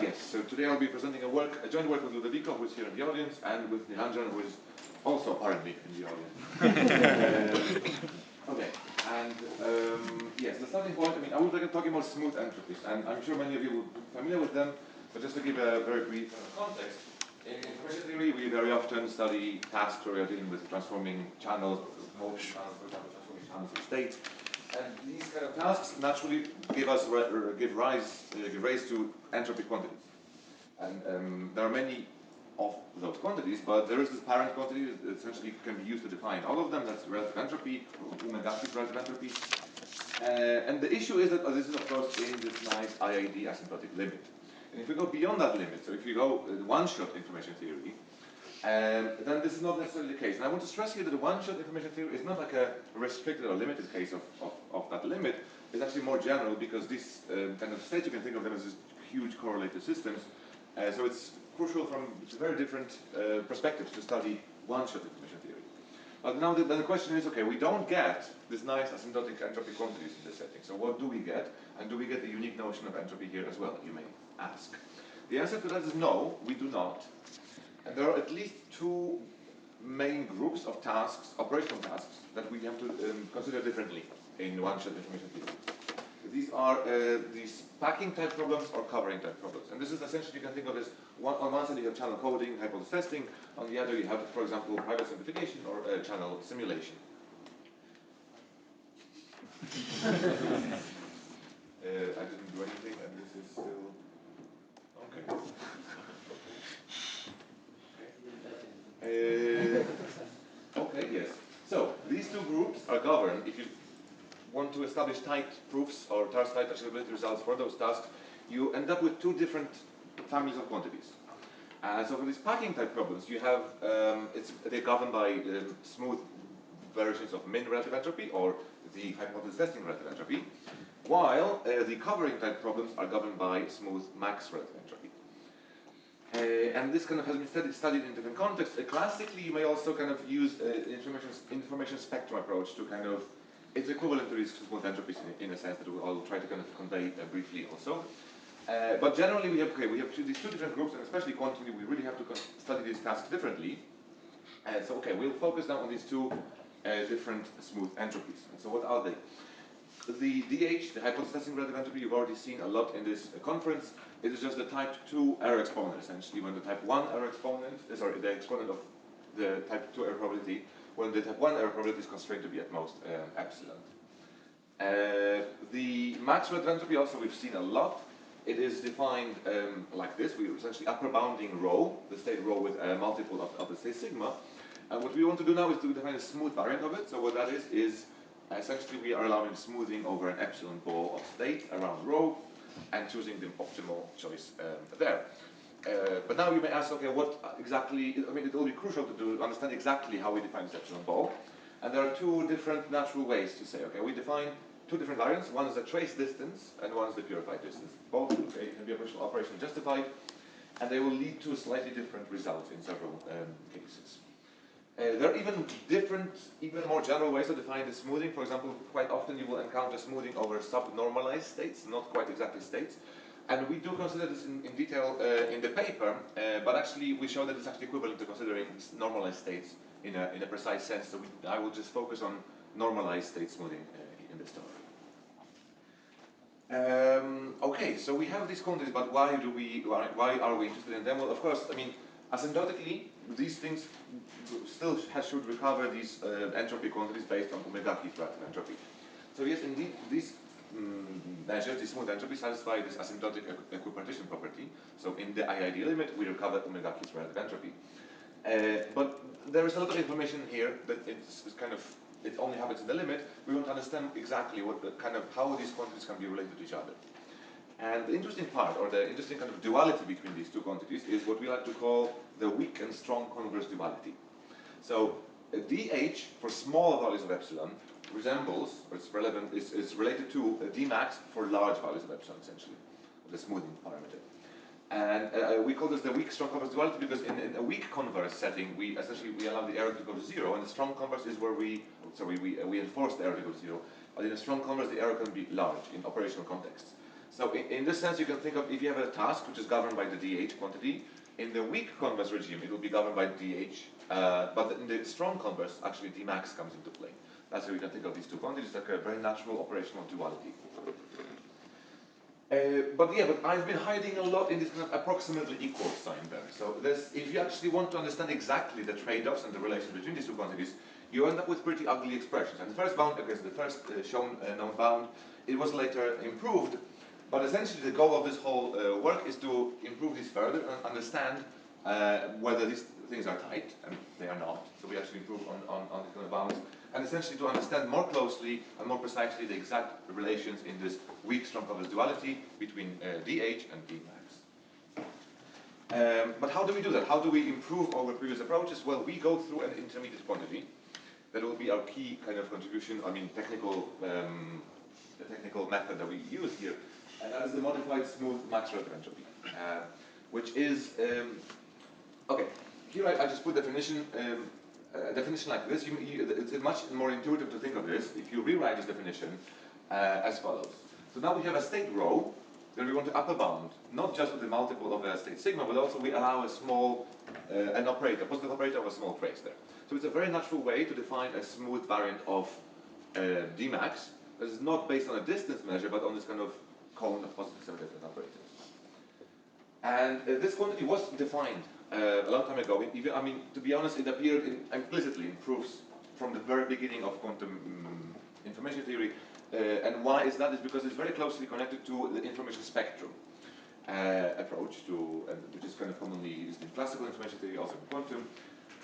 Yes, so today I'll be presenting a joint work with Ludovico, who is here in the audience, and with Nilanjana, who is also apparently in the audience. Okay, and yes, the starting point, I would like to talk about smooth entropies, and I'm sure many of you will be familiar with them, but just to give a very brief context, in information theory we very often study tasks where we are dealing with transforming channels, motion channels, for example, transforming channels of states. And these kind of tasks naturally give rise to entropy quantities. And there are many of those quantities, but there is this parent quantity that essentially can be used to define all of them. That's relative entropy, omega-T relative entropy. And the issue is that this is, of course, in this nice IID asymptotic limit. And if we go beyond that limit, so if you go one-shot information theory, then this is not necessarily the case. And I want to stress here that the one-shot information theory is not like a restricted or limited case of that limit. It's actually more general because these kind of states, you can think of them as huge correlated systems. So it's crucial from very different perspectives to study one-shot information theory. But now the question is, okay, we don't get this nice asymptotic entropy quantities in this setting. So what do we get? And do we get the unique notion of entropy here as well, you may ask. The answer to that is no, we do not. And there are at least two main groups of tasks, operational tasks, that we have to consider differently in one-shot information theory. These are these packing type problems or covering type problems. And this is essentially, you can think of as, on one side you have channel coding, hypothesis testing, on the other you have, for example, private simplification or channel simulation. I didn't do anything and this is still, okay. Okay, yes. So, these two groups are governed. If you want to establish tight proofs or tight achievability results for those tasks, you end up with two different families of quantities. So for these packing type problems, you have, they're governed by smooth versions of min relative entropy or the hypothesis testing relative entropy, while the covering type problems are governed by smooth max relative entropy. And this kind of has been studied in different contexts. Classically, you may also kind of use information spectrum approach to kind of, it's equivalent to these smooth entropies in a sense that I'll try to kind of convey briefly also. But generally, we have these two different groups, and especially quantity, we really have to study these tasks differently. So, okay, we'll focus now on these two different smooth entropies. And so, what are they? The DH, the hypothesis testing relative entropy, you've already seen a lot in this conference. It is just the type 2 error exponent, essentially, when the type 1 error exponent, the exponent of the type 2 error probability, when the type 1 error probability is constrained to be at most epsilon. The max relative entropy also we've seen a lot. It is defined like this. We're essentially upper bounding rho, the state rho with a multiple of the state sigma. And what we want to do now is to define a smooth variant of it. So what that is essentially we are allowing smoothing over an epsilon ball of state around rho and choosing the optimal choice there. But now you may ask, okay, what exactly, it will be crucial to understand exactly how we define this epsilon ball. And there are two different natural ways to say, okay, we define two different variants. One is the trace distance and one is the purified distance. Both can be operationally justified, and they will lead to slightly different results in several cases. There are even more general ways to define the smoothing. For example, quite often you will encounter smoothing over subnormalized states, not quite exactly states. And we do consider this in detail in the paper, but actually we show that it's actually equivalent to considering normalized states in a precise sense. So I will just focus on normalized state smoothing in this talk. Okay, so we have these quantities, but why are we interested in them? Well, of course, asymptotically, these things still should recover these entropy quantities based on omega-T relative entropy. So yes, indeed, these measures, these smooth entropy, satisfy this asymptotic equipartition property. So in the IID limit, we recover omega-T relative entropy. But there is a lot of information here that it only happens in the limit. We want to understand exactly how these quantities can be related to each other. And the interesting part, or the interesting kind of duality between these two quantities, is what we like to call the weak and strong converse duality. So dH for small values of epsilon resembles, or it's relevant, is related to d max for large values of epsilon, essentially, the smoothing parameter. And we call this the weak strong converse duality because in a weak converse setting, we allow the error to go to zero, and the strong converse is where we enforce the error to go to zero. But in a strong converse, the error can be large in operational contexts. So in this sense, you can think of if you have a task which is governed by the dH quantity, in the weak converse regime, it will be governed by dH, but in the strong converse, actually dmax comes into play. That's how you can think of these two quantities, like a very natural operational duality. But I've been hiding a lot in this kind of approximately equal sign there. So if you actually want to understand exactly the trade-offs and the relation between these two quantities, you end up with pretty ugly expressions. And the first bound, okay, so the first known bound, it was later improved, but essentially the goal of this whole work is to improve this further and understand whether these things are tight, and they are not. So we actually improve on these kind of bounds, and essentially to understand more closely and more precisely the exact relations in this weak strong converse duality between dH and dmax. But how do we do that? How do we improve over previous approaches? Well, we go through an intermediate quantity. That will be our key kind of contribution, technical method that we use here. And that is the modified smooth max relative entropy, which is, okay, here I just put definition like this. It's much more intuitive to think of this if you rewrite this definition as follows. So now we have a state rho, then we want to upper bound, not just with the multiple of a state sigma, but also we allow a small, an operator, positive operator of a small trace there. So it's a very natural way to define a smooth variant of dmax that is not based on a distance measure, but on this kind of cone of positive semi-definite operators. And this quantity was defined a long time ago. To be honest, it appeared implicitly in proofs from the very beginning of quantum information theory. And why is that? Is because it's very closely connected to the information spectrum approach, which is kind of commonly used in classical information theory, also in quantum.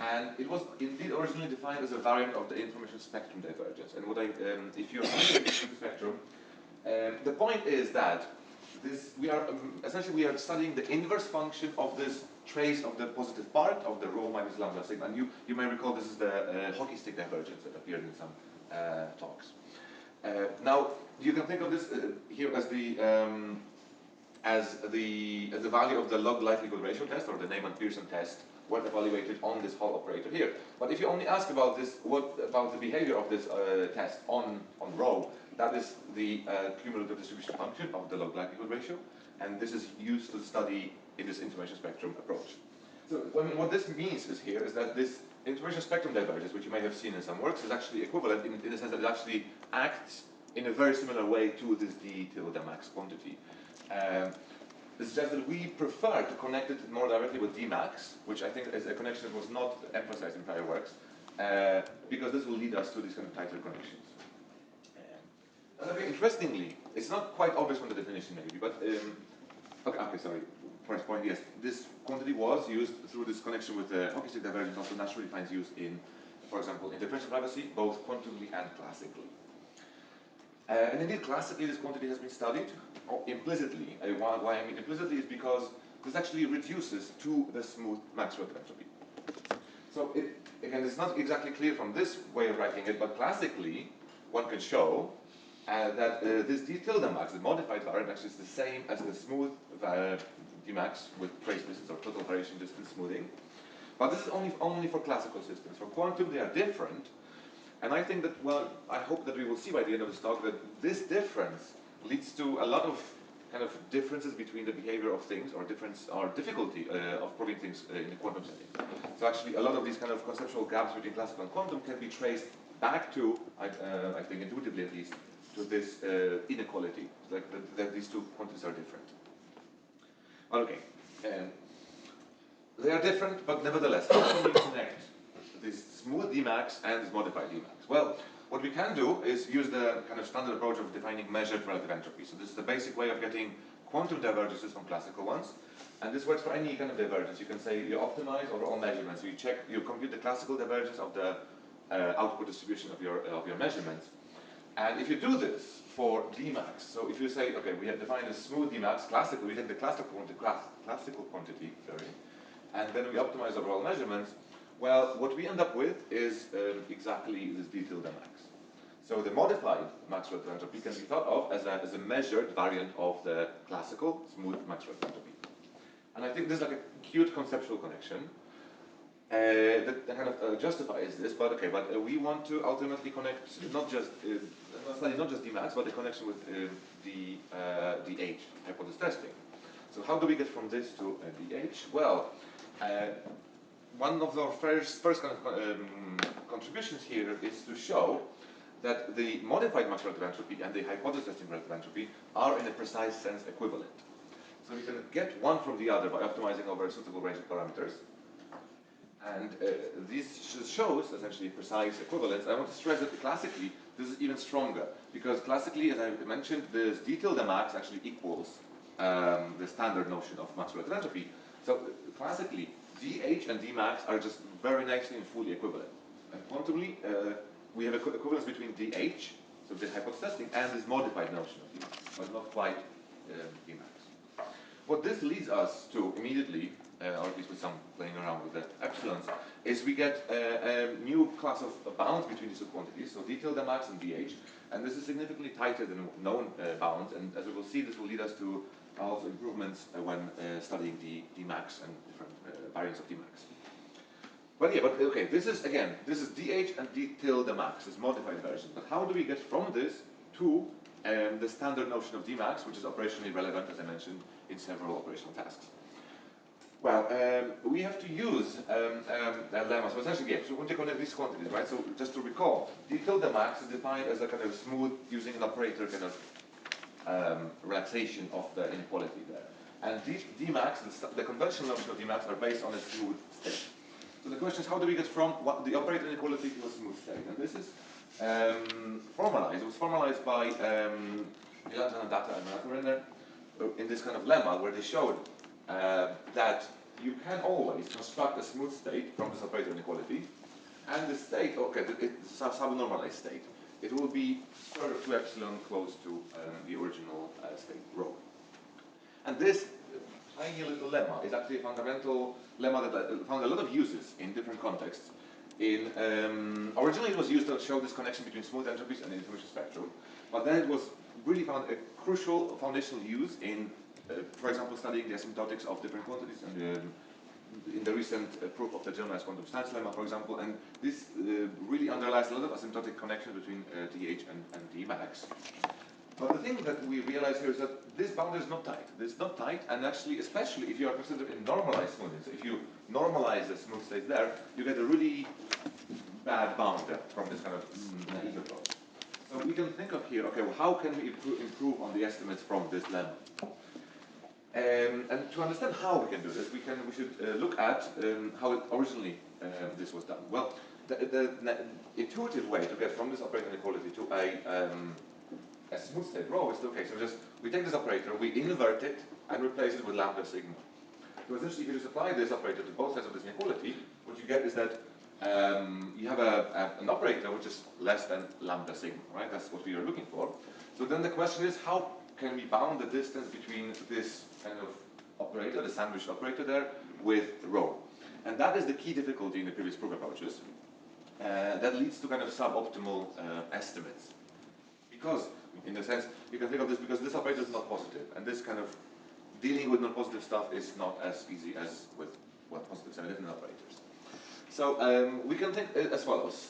And it was indeed originally defined as a variant of the information spectrum divergence. And if you're familiar with the spectrum, the point is that essentially we are studying the inverse function of this trace of the positive part of the rho minus lambda sigma. And you may recall this is the hockey stick divergence that appeared in some talks. Now you can think of this here as the value of the log likelihood ratio test, or the Neyman-Pearson test, were evaluated on this whole operator here. But if you only ask about this, what about the behavior of this test on rho, that is the cumulative distribution function of the log likelihood ratio, and this is used to study in this information spectrum approach. So what this means is that this information spectrum divergence, which you may have seen in some works, is actually equivalent in the sense that it actually acts in a very similar way to this d tilde max quantity. This suggests that we prefer to connect it more directly with dmax, which I think is a connection that was not emphasized in prior works, because this will lead us to these kind of tighter connections. Interestingly, it's not quite obvious from the definition maybe, but okay, sorry. First point, yes, this quantity was used through this connection with the hockey stick divergence, also naturally finds use in, for example, in differential privacy, both quantumly and classically. And indeed, classically, this quantity has been studied implicitly. Why I mean implicitly is because this actually reduces to the smooth max relative entropy. So again, it's not exactly clear from this way of writing it, but classically, one can show that this d tilde max, the modified variant, actually is the same as the smooth dmax with trace distance or total variation distance smoothing. But this is only for classical systems. For quantum, they are different. And I think that, I hope that we will see by the end of this talk that this difference leads to a lot of kind of differences between the behavior of things, or difficulty of proving things in the quantum setting. So actually, a lot of these kind of conceptual gaps between classical and quantum can be traced back to, I think intuitively at least, to this inequality, like that these two quantities are different. Okay, they are different, but nevertheless, how can we connect this smooth dmax and this modified dmax? Well, what we can do is use the kind of standard approach of defining measured relative entropy. So this is the basic way of getting quantum divergences from classical ones, and this works for any kind of divergence. You can say you optimize over all measurements. You compute the classical divergence of the output distribution of your measurements. And if you do this for dmax, so if you say, okay, we have defined a smooth dmax classically, we take the classical quantity, and then we optimize over all measurements. Well, what we end up with is exactly this d tilde max. So the modified max relative entropy can be thought of as a measured variant of the classical smooth max relative entropy. And I think this is like a cute conceptual connection that kind of justifies this. But okay, we want to ultimately connect not just dmax, but the connection with DH hypothesis testing. So how do we get from this to DH? Well, one of our first kind of contributions here is to show that the modified max relative entropy and the hypothesis testing relative entropy are in a precise sense equivalent. So we can get one from the other by optimizing over a suitable range of parameters. And this shows essentially precise equivalence. I want to stress that classically this is even stronger, because classically, as I mentioned, this d tilde max actually equals the standard notion of max relative entropy. So classically, dh and dmax are just very nicely and fully equivalent. And quantumly, we have equivalence between dh, so the hypothesis testing, and this modified notion of dmax, but not quite dmax. What this leads us to immediately, or at least with some playing around with the epsilons, is we get a new class of bounds between these two quantities, so d tilde max and dh, and this is significantly tighter than known bounds, and as we will see, this will lead us to also improvements when studying dmax and different variants of dmax. But yeah, but okay, this is dh and d tilde max, this modified version. But how do we get from this to the standard notion of dmax, which is operationally relevant, as I mentioned, in several operational tasks? Well, we have to use a lemma. So essentially, yeah, so we take on these quantities, right? So just to recall, d tilde max is defined as a kind of smooth, using an operator kind of relaxation of the inequality there. And dmax, the conventional notion of dmax, are based on a smooth state. So the question is, how do we get from the operator inequality to a smooth state? And this is formalized. It was formalized by Nilanjana, Datta, and Renner in this kind of lemma, where they showed that you can always construct a smooth state from this operator inequality, and the state, okay, it's a subnormalized state. It will be square root of 2 epsilon close to the original state rho. And this tiny little lemma is actually a fundamental lemma that found a lot of uses in different contexts. Originally it was used to show this connection between smooth entropies and the information spectrum, but then it was really found a crucial foundational use in, for example, studying the asymptotics of different quantities, and in the recent proof of the generalized quantum stance lemma, for example, and this really underlies a lot of asymptotic connection between dh and dmax. But the thing that we realize here is that this boundary is not tight. It's not tight, and actually, especially if you are considering normalized smoothing, so if you normalize the smooth state there, you get a really bad boundary from this kind of naive approach. So we can think of here, okay, well, how can we improve on the estimates from this lemma? And to understand how we can do this, we should look at how originally this was done. Well, the intuitive way to get from this operator inequality to a smooth state rho is okay. So we take this operator, we invert it, and replace it with lambda sigma. So essentially, if you just apply this operator to both sides of this inequality, what you get is that you have an operator which is less than lambda sigma, right? That's what we are looking for. So then the question is, how can we bound the distance between this kind of operator, the sandwich operator there, with rho? And that is the key difficulty in the previous proof approaches. That leads to kind of suboptimal estimates. Because, in a sense, you can think of this because this operator is not positive, and this kind of dealing with non-positive stuff is not as easy as with positive semi-definite operators. So we can think as follows.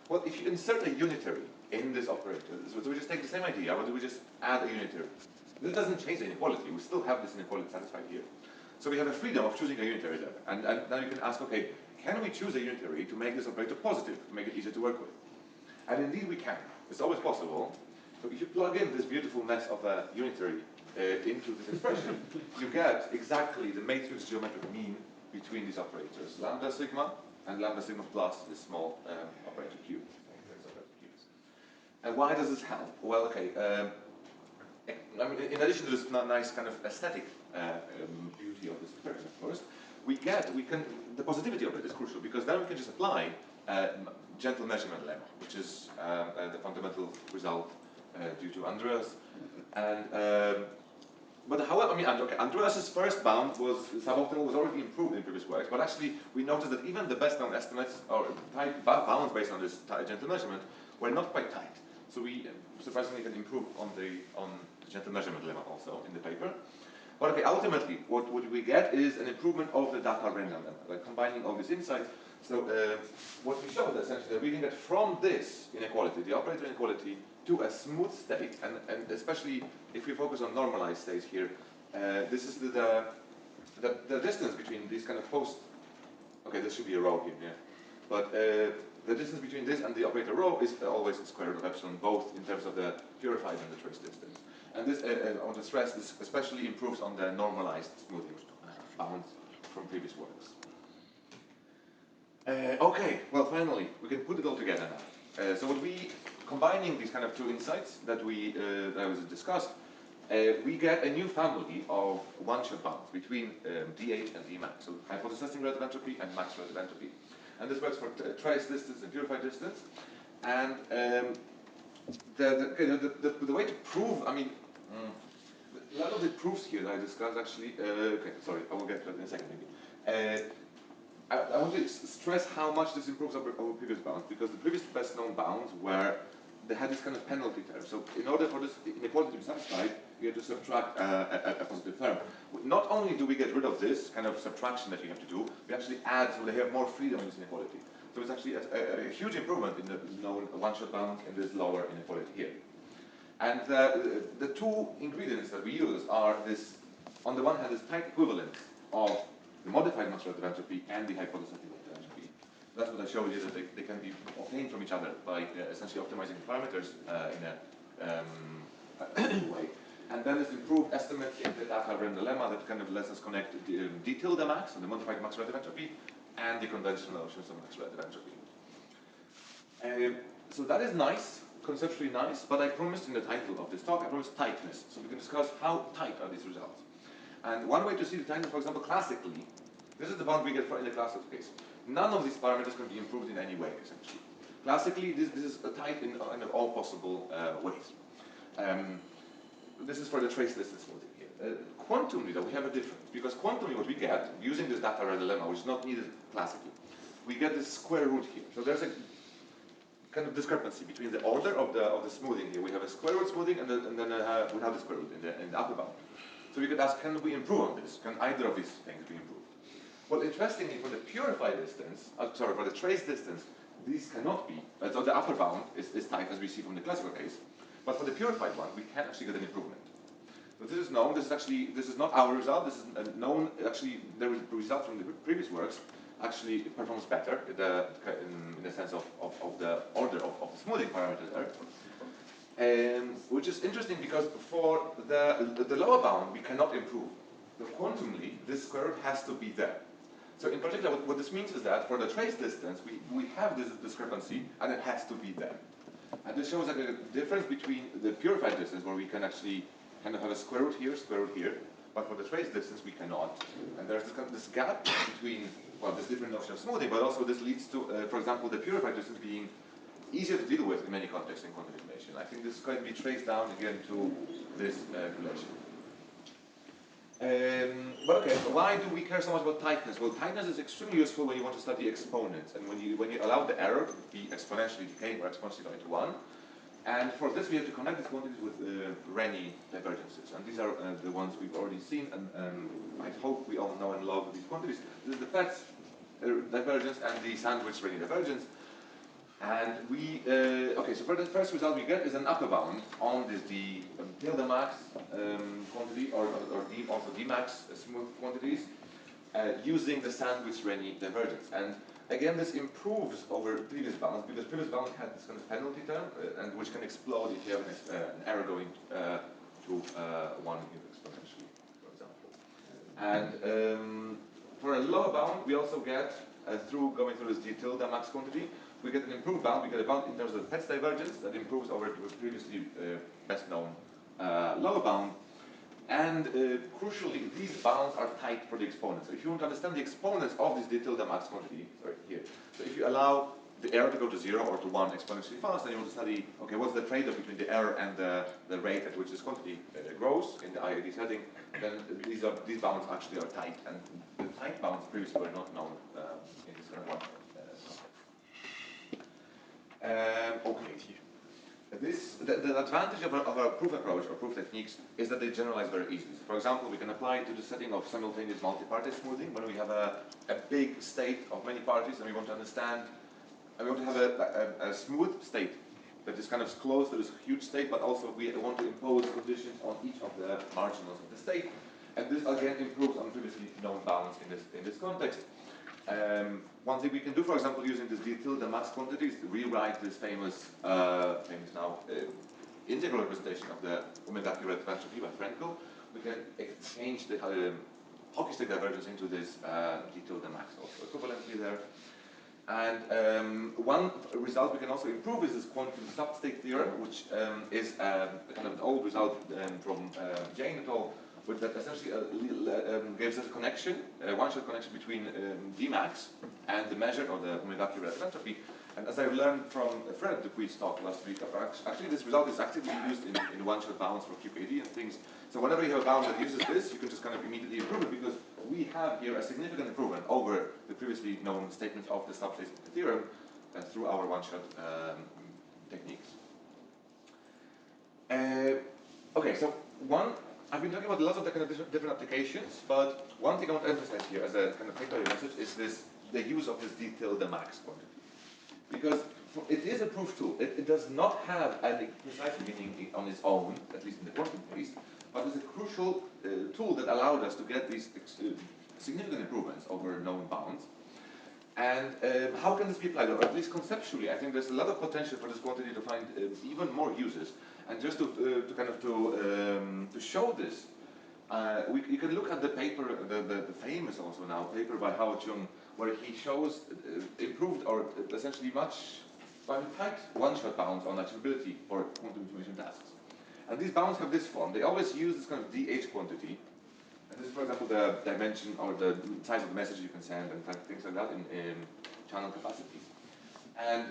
Well, if you insert a unitary in this operator, so do we just take the same idea, or do we just add a unitary? This doesn't change the inequality. We still have this inequality satisfied here. So we have a freedom of choosing a unitary there. And now you can ask, okay, can we choose a unitary to make this operator positive, make it easier to work with? And indeed we can. It's always possible. So if you plug in this beautiful mess of a unitary into this expression, you get exactly the matrix geometric mean between these operators, lambda sigma and lambda sigma plus this small operator q. And why does this help? Well, okay, I mean, in addition to this nice kind of aesthetic beauty of this expression, of course, the positivity of it is crucial, because then we can just apply gentle measurement lemma, which is the fundamental result due to Andreas. And but however, I mean, okay, Andreas's first bound was suboptimal, was already improved in previous works, but actually we noticed that even the best known estimates or bounds based on this gentle measurement were not quite tight. So we surprisingly can improve on the gentle measurement lemma also in the paper. But okay, ultimately, what we get is an improvement of the Datta Renner lemma, like combining all these insights. So what we show is essentially that we can get from this inequality, the operator inequality, to a smooth state, and especially if we focus on normalized states here, this is the distance between these kind of okay, this should be a row here, yeah. But the distance between this and the operator rho is always the square root of epsilon, both in terms of the purified and the trace distance. And this, I want to stress, this especially improves on the normalized smoothing bounds from previous works. Okay, well, finally, we can put it all together now. So what combining these kind of two insights that that was discussed, we get a new family of one-shot bounds between dH and Dmax, so hypothesizing relative entropy and max relative entropy. And this works for trace distance and purified distance. And the way to prove, I mean, a lot of the proofs here that I discussed actually, okay, sorry, I will get to that in a second maybe. I want to stress how much this improves over previous bounds, because the previous best known bounds they had this kind of penalty term. So in order for this inequality to be satisfied, you have to subtract a positive term. Not only do we get rid of this kind of subtraction that you have to do, we actually add, so they have more freedom in this inequality. So it's actually a huge improvement in the known one-shot bound in this lower inequality here. And the two ingredients that we use are this, on the one hand, this tight equivalence of the modified max relative entropy and the hypothesizing relative entropy. That's what I showed you, that they can be obtained from each other by essentially optimizing the parameters in a way. And then this improved estimate in the Datta Renner lemma that kind of lets us connect the d tilde max, and the modified max relative entropy, and the conventional notions of max relative entropy. So that is nice, conceptually nice, but I promised in the title of this talk, I promised tightness. So we can discuss how tight are these results. And one way to see the tightness, for example, classically, this is the bound we get in the classical case. None of these parameters can be improved in any way, essentially. Classically, this is tight in all possible ways. This is for the trace distance smoothing here. Quantumly, though, we have a difference, because quantumly what we get, using this Datta Renner lemma, which is not needed classically, we get this square root here. So there's a kind of discrepancy between the order of the smoothing here. We have a square root smoothing, and then we have the square root in the upper bound. So we could ask, can we improve on this? Can either of these things be improved? Well, interestingly, for the purified distance, for the trace distance, these cannot be. So the upper bound is tight, as we see from the classical case. But for the purified one, we can actually get an improvement. So this is known. This is not our result. This is known. Actually, the result from the previous works actually performs better in the sense of the order of the smoothing parameter there. Which is interesting because for the lower bound, we cannot improve. So quantumly, this square root has to be there. So in particular, what this means is that for the trace distance, we have this discrepancy, and it has to be there. And this shows like a difference between the purified distance, where we can actually kind of have a square root here, but for the trace distance, we cannot. And there's this gap between, well, this different notion of smoothing, but also this leads to, for example, the purified distance being easier to deal with in many contexts in quantum information. I think this can be traced down again to this relation. But okay, so why do we care so much about tightness? Well, tightness is extremely useful when you want to study exponents, and when you allow the error to be exponentially decaying or exponentially going to 1. And for this, we have to connect these quantities with Renner divergences. And these are the ones we've already seen, and I hope we all know and love these quantities. This is the Fetz divergence and the sandwich Renner divergence. And okay, so for the first result we get is an upper bound on this d tilde max quantity, or also d max smooth quantities, using the sandwich Renner divergence. And again, this improves over previous bounds, because previous bounds had this kind of penalty term, and which can explode if you have an error going to 1 exponentially, for example. And for a lower bound, we also get, through going through this d tilde max quantity, we get an improved bound. We get a bound in terms of the Fetz divergence that improves over the previously best known lower bound. And crucially, these bounds are tight for the exponents. So if you want to understand the exponents of this d tilde max quantity, here. So if you allow the error to go to 0 or to 1 exponentially fast, then you want to study, okay, what's the trade-off between the error and the rate at which this quantity grows in the IID setting, then these bounds actually are tight. And the tight bounds previously were not known in this kind of one. Okay. The advantage of a proof approach or proof techniques is that they generalize very easily. So for example, we can apply it to the setting of simultaneous multi-party smoothing when we have a big state of many parties and we want to understand, and we want to have a smooth state that is kind of closed to this huge state, but also we want to impose conditions on each of the marginals of the state. And this again improves on previously known bounds in this context. One thing we can do, for example, using this d tilde max quantity is to rewrite this famous integral representation of the omega q relative entropy by Frenkel. We can exchange the hockey stick divergence into this d tilde max also equivalently there. And one result we can also improve is this quantum substate theorem, which is kind of an old result from Jane et al., which that essentially gives us a connection, a one-shot connection between Dmax and the measure of the omega q relative entropy. And as I learned from Fred Dupuis' talk last week, actually this result is actively used in one-shot bounds for QKD and things. So whenever you have a bound that uses this, you can just kind of immediately improve it, because we have here a significant improvement over the previously known statements of the substate theorem through our one-shot techniques. Okay, so I've been talking about lots of the kind of different applications, but one thing I want to emphasize here as a kind of takeaway message is the use of this d tilde max quantity. Because it is a proof tool. It does not have any precise meaning on its own, at least in the quantum case, but it's a crucial tool that allowed us to get these significant improvements over known bounds. And how can this be applied? Or at least conceptually, I think there's a lot of potential for this quantity to find even more uses. And just to show this, you can look at the paper, the famous also now paper by Hao Chung, where he shows improved or essentially tight one-shot bounds on achievability for quantum information tasks. And these bounds have this form. They always use this kind of DH quantity. And this is, for example, the dimension or the size of the message you can send and things like that in channel capacities. And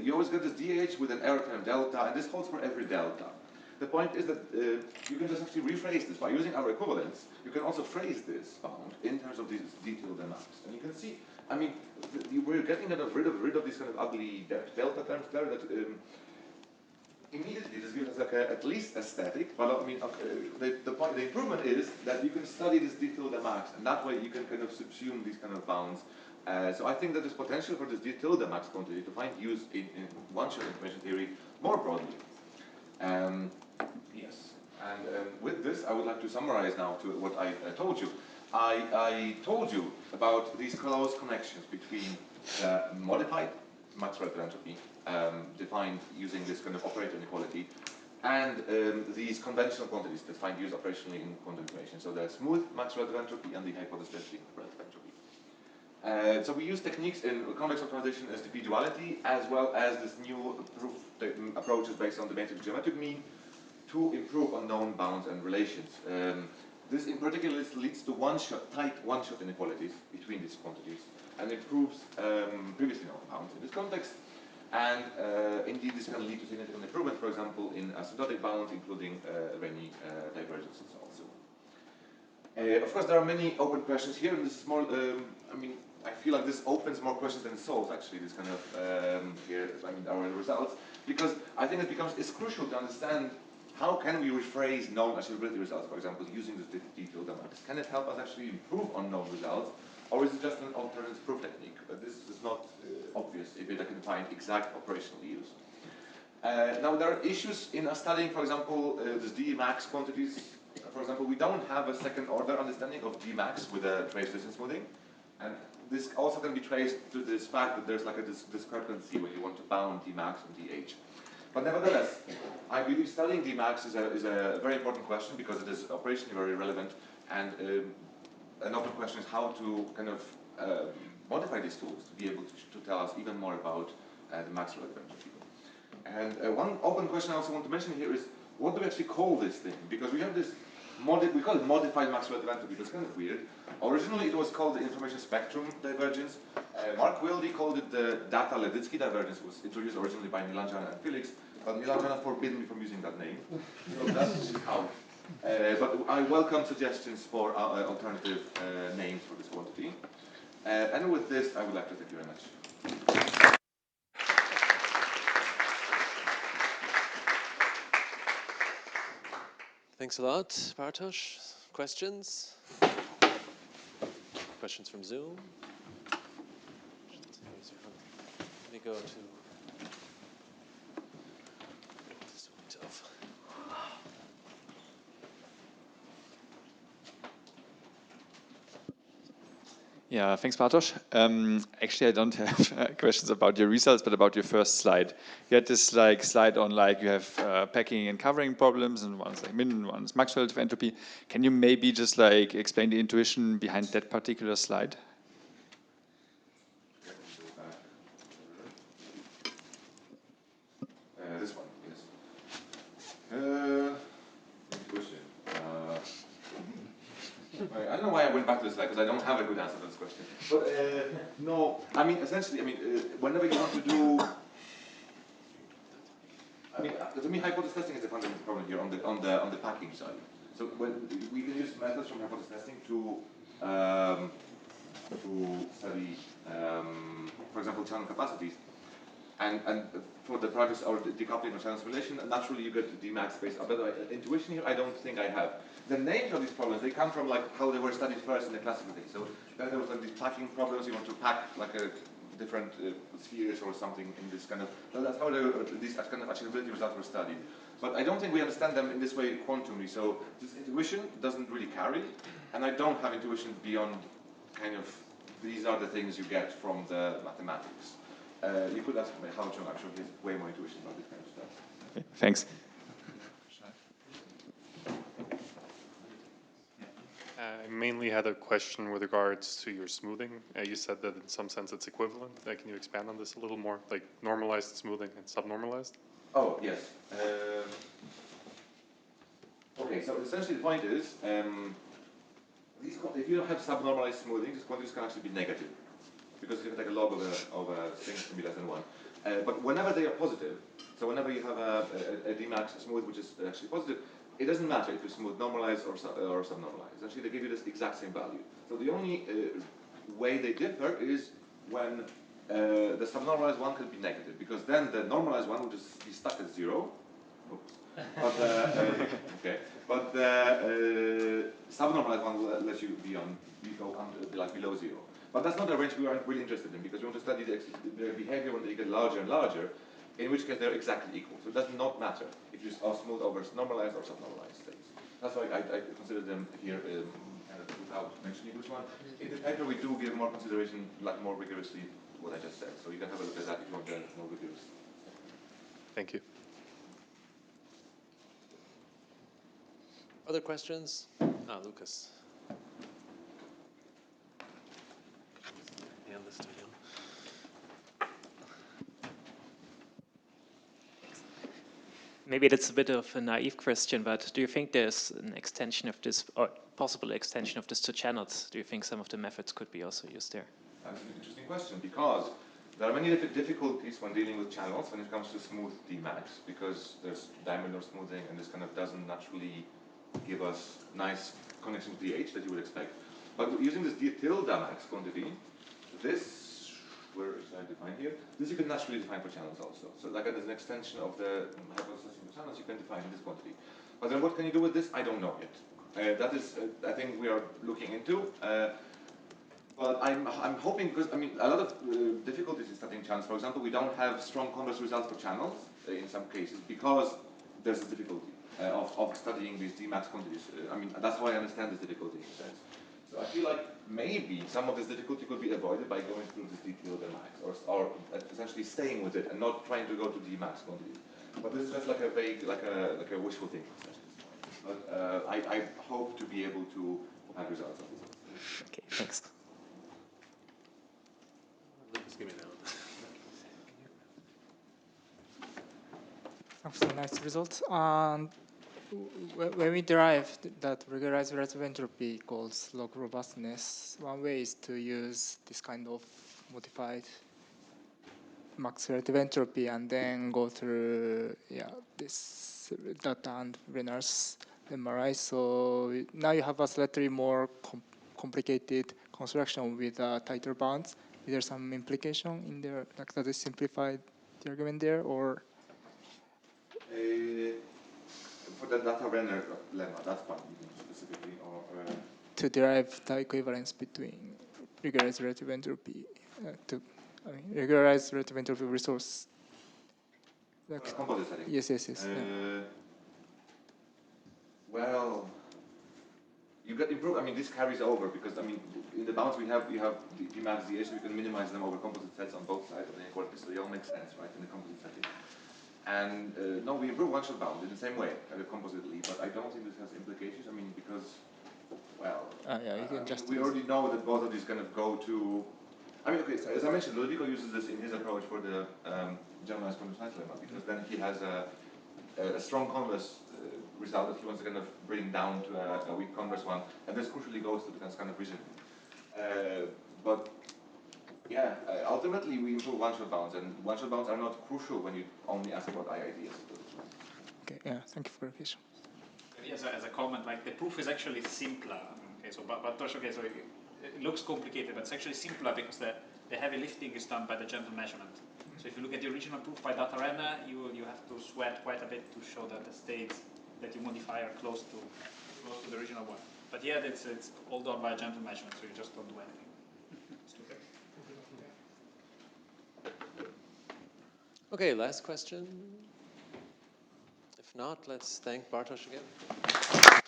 you always get this DH with an error term delta, and this holds for every delta. The point is that you can just actually rephrase this. By using our equivalence, you can also phrase this bound in terms of these d tilde max. And you can see, I mean, we're getting rid of these kind of ugly delta terms there that immediately this gives us like at least aesthetic, but I mean, the improvement is that you can study this d tilde max, and that way you can kind of subsume these kind of bounds. So I think that there's potential for this d tilde max quantity to find use in one-shot information theory more broadly. Yes, and with this I would like to summarize now to what I told you. I told you about these close connections between modified max relative entropy, defined using this kind of operator inequality, and these conventional quantities that find use operationally in quantum information. So the smooth max relative entropy and the hypothesis relative entropy. So we use techniques in convex optimization STP duality, as well as this new proof approaches based on the matrix geometric mean to improve on known bounds and relations. This in particular leads to tight one-shot inequalities between these quantities and improves previously known bounds in this context. And indeed, this can lead to significant improvement, for example, in asymptotic bounds, including Renner divergences also. Of course, there are many open questions here, and this is more, I mean, I feel like this opens more questions than it solves, actually, this kind of, our results, because I think it's crucial to understand how can we rephrase known achievability results, for example, using this d tilde max. Can it help us actually improve on known results, or is it just an alternative proof technique? But this is not obvious if it can find exact operational use. Now, there are issues in studying, for example, this d max quantities. For example, we don't have a second order understanding of d max with a trace distance smoothing. And this also can be traced to this fact that there's like a discrepancy when you want to bound d max and dh. But nevertheless, I believe studying d max is a very important question because it is operationally very relevant, and an open question is how to kind of modify these tools to be able to tell us even more about the max relative entropy. And one open question I also want to mention here is, what do we actually call this thing? Because we have this, we call it modified max relative entropy. That's kind of weird. Originally it was called the information spectrum divergence. Mark Wilde called it the Datta-Levitzky divergence. It was introduced originally by Nilanjana and Felix, but Nilanjana forbid me from using that name. So that's out. But I welcome suggestions for alternative names for this quantity. And with this, I would like to thank you very much. Thanks a lot, Bartosz. Questions? Questions from Zoom? Let me go to Yeah, thanks, Bartosz. Actually, I don't have questions about your results, but about your first slide. You had this like slide on like you have packing and covering problems, and one's like min, and one's max relative entropy. Can you maybe just like explain the intuition behind that particular slide? This one, yes. Intuition. I don't know why I went back to this slide because I don't have a good answer to this question. But no, I mean essentially, whenever you want to do, to me, hypothesis testing is a fundamental problem here on the packing side. So when we can use methods from hypothesis testing to study, for example, channel capacities. And for the projects or the decoupling or channel simulation, naturally you get the Dmax space. But intuition here, I don't think I have. The names of these problems, they come from like how they were studied first in the classical days. So then there was like these packing problems. You want to pack like a different spheres or something in this kind of. That's how these kind of achievability results were studied. But I don't think we understand them in this way quantumly. So this intuition doesn't really carry, and I don't have intuition beyond kind of these are the things you get from the mathematics. You could ask me how John actually has way more intuition about this kind of stuff. Okay, thanks. I mainly had a question with regards to your smoothing. You said that in some sense it's equivalent. Can you expand on this a little more, like normalized smoothing and subnormalized? Oh, yes. Okay, so essentially the point is, if you don't have subnormalized smoothing, these quantities can actually be negative. Because if you take a log of a thing, it can be less than 1. But whenever they are positive, so whenever you have a Dmax smooth which is actually positive, it doesn't matter if you smooth normalized or subnormalized. Actually, they give you this exact same value. So the only way they differ is when the subnormalized one could be negative, because then the normalized one would just be stuck at 0. Oops. But but the subnormalized one will let you go like below 0. But that's not a range we aren't really interested in, because we want to study their behavior when they get larger and larger, in which case they're exactly equal. So it does not matter if you are smooth over normalized or subnormalized states. That's why I consider them here kind of without mentioning which one. In the paper we do give more consideration, like more rigorously, what I just said. So you can have a look at that if you want to more rigorous. Thank you. Other questions? Lucas. Hand this to him. Maybe that's a bit of a naive question, but do you think there's an extension of this, or possible extension of this to channels? Do you think some of the methods could be also used there? That's an interesting question, because there are many difficulties when dealing with channels when it comes to smooth Dmax, because there's diameter smoothing and this kind of doesn't naturally give us nice connection to the H that you would expect. But using this d tilde max quantity, this, where is I define here? This you can naturally define for channels also. So like as an extension of the hypothesis for channels, you can define this quantity. But then what can you do with this? I don't know yet. That is, I think we are looking into. But I'm hoping, because I mean a lot of difficulties in studying channels. For example, we don't have strong converse results for channels in some cases because there's a difficulty of studying these Dmax quantities. I mean that's how I understand this difficulty in a sense. So I feel like maybe some of this difficulty could be avoided by going through this d tilde max, or essentially staying with it and not trying to go to Dmax quantities. But this is just like a vague, like a wishful thinking. But I hope to be able to have results of this. Okay, thanks. Lucas, give me that one. Thanks for nice results. And when we derive that regularized relative entropy equals log robustness, one way is to use this kind of modified max relative entropy and then go through this Datta and Renner's lemma, right? So now you have a slightly more complicated construction with tighter bounds. Is there some implication in there, like that is simplified the argument there, or? For the Datta Renner lemma, that's one specifically, or to derive the equivalence between regularized relative entropy regularized relative entropy resource. Like, composite setting. yes. Well, you get improved. I mean, this carries over because I mean, in the bounds we have the max DA, so we can minimize them over composite sets on both sides of the inequality. So they all make sense, right, in the composite setting. And no, we improve one-shot bound in the same way, compositely. But I don't think this has implications. I mean, because well, yeah, you can just we already know that both of these kind of go to. I mean, okay, so as I mentioned, Ludovico uses this in his approach for the generalized converse lemma because then he has a strong converse result that he wants to kind of bring down to a weak converse one, and this crucially goes to the kind of reasoning. But yeah, ultimately we improve one-shot bounds, and one-shot bounds are not crucial when you only ask about IIDs. Okay, yeah, thank you for your question. As a comment, like the proof is actually simpler. Okay, so Bartosz, okay, so it looks complicated, but it's actually simpler because the heavy lifting is done by the gentle measurement. So if you look at the original proof by Datta Renner, you have to sweat quite a bit to show that the states that you modify are close to the original one. But here it's all done by a gentle measurement, so you just don't do anything. Okay, last question. If not, let's thank Bartosz again.